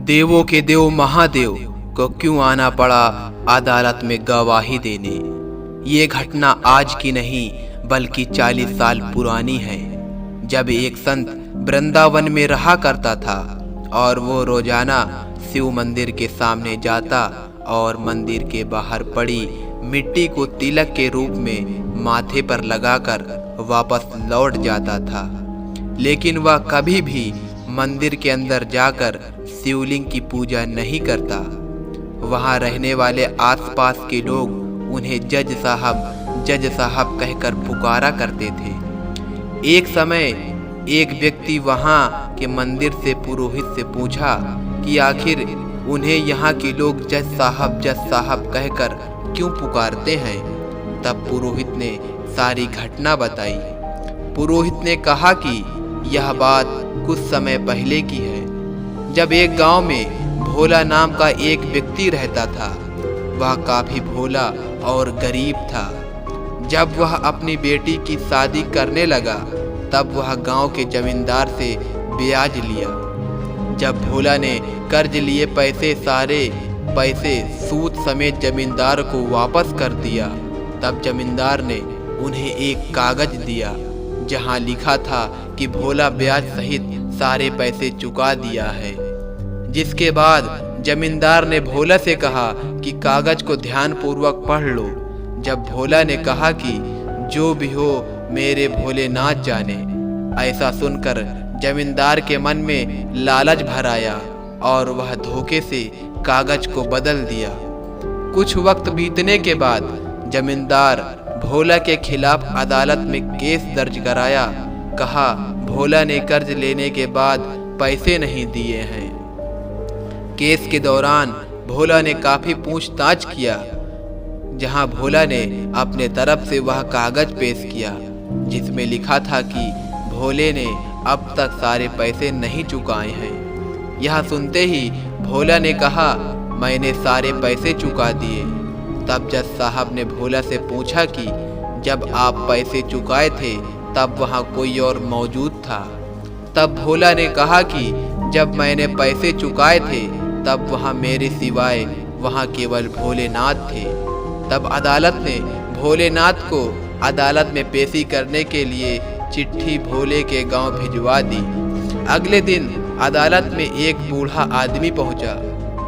देवों के देव महादेव को क्यों आना पड़ा अदालत में गवाही देने। ये घटना आज की नहीं बल्कि 40 साल पुरानी है, जब एक संत वृंदावन में रहा करता था और वो रोजाना शिव मंदिर के सामने जाता और मंदिर के बाहर पड़ी मिट्टी को तिलक के रूप में माथे पर लगाकर वापस लौट जाता था। लेकिन वह कभी भी मंदिर के अंदर जाकर शिवलिंग की पूजा नहीं करता। वहां रहने वाले आसपास के लोग उन्हें जज साहब कहकर पुकारा करते थे। एक समय एक व्यक्ति वहां के मंदिर से पुरोहित से पूछा कि आखिर उन्हें यहाँ के लोग जज साहब कहकर क्यों पुकारते हैं। तब पुरोहित ने सारी घटना बताई। पुरोहित ने कहा कि यह बात कुछ समय पहले की है, जब एक गांव में भोला नाम का एक व्यक्ति रहता था। वह काफी भोला और गरीब था। जब वह अपनी बेटी की शादी करने लगा तब वह गांव के जमींदार से ब्याज लिया। जब भोला ने कर्ज लिए सारे पैसे सूद समेत जमींदार को वापस कर दिया, तब जमींदार ने उन्हें एक कागज दिया जहां लिखा था कि भोला ब्याज सहित सारे पैसे चुका दिया है। जिसके बाद जमींदार ने भोला से कहा कि कागज को ध्यानपूर्वक पढ़ लो। जब भोला ने कहा कि जो भी हो मेरे भोलेनाथ जाने, ऐसा सुनकर जमींदार के मन में लालच भर आया और वह धोखे से कागज को बदल दिया। कुछ वक्त बीतने के बाद जमींदार भोला के खिलाफ अदालत में केस दर्ज कराया। कहा भोला ने कर्ज लेने के बाद पैसे नहीं दिए हैं। केस के दौरान भोला ने काफी पूछताछ किया, जहां भोला ने अपने तरफ से वह कागज पेश किया जिसमें लिखा था कि भोले ने अब तक सारे पैसे नहीं चुकाए हैं। यह सुनते ही भोला ने कहा मैंने सारे पैसे चुका दिए। तब जज साहब ने भोला से पूछा कि जब आप पैसे चुकाए थे तब वहाँ कोई और मौजूद था। तब भोला ने कहा कि जब मैंने पैसे चुकाए थे तब वहाँ मेरे सिवाय वहाँ केवल भोलेनाथ थे। तब अदालत ने भोलेनाथ को अदालत में पेशी करने के लिए चिट्ठी भोले के गांव भिजवा दी। अगले दिन अदालत में एक बूढ़ा आदमी पहुंचा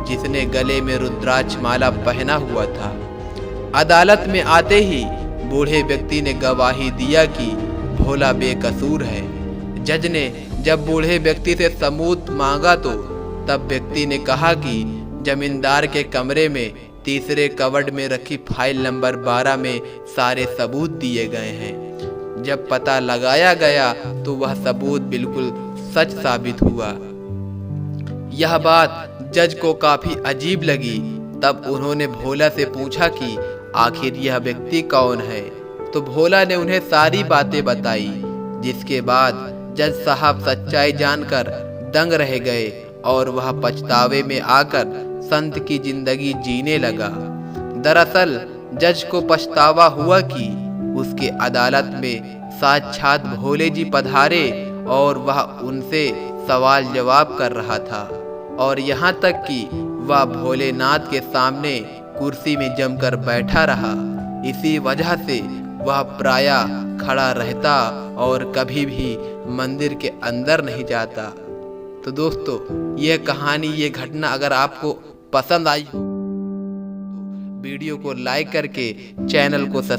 जिसने गले में रुद्राक्ष माला पहना हुआ था। अदालत में आते ही बूढ़े व्यक्ति ने गवाही दिया कि भोला बेकसूर है। जज ने जब बूढ़े व्यक्ति से सबूत मांगा तो तब व्यक्ति ने कहा कि जमींदार के कमरे में तीसरे कबर्ड में रखी फाइल नंबर 12 में सारे सबूत दिए गए हैं। जब पता लगाया गया तो वह सबूत बिल्कुल सच साबित हुआ। यह बात जज को काफी अजीब लगी। तब उन्होंने भोला से पूछा कि आखिर यह व्यक्ति कौन है। तो भोला ने उन्हें सारी बातें बताई, जिसके बाद जज साहब सच्चाई जानकर दंग रह गए और वह पछतावे में आकर संत की जिंदगी जीने लगा। दरअसल जज को पछतावा हुआ कि उसके अदालत में साक्षात भोले जी पधारे और वह उनसे सवाल जवाब कर रहा था और यहाँ तक कि वह भोलेनाथ के सामने कुर्सी में जमकर बैठा रहा। इसी वजह से वह प्रायः खड़ा रहता और कभी भी मंदिर के अंदर नहीं जाता। तो दोस्तों, यह कहानी, ये घटना अगर आपको पसंद आई हो तो वीडियो को लाइक करके चैनल को सब्सक्राइब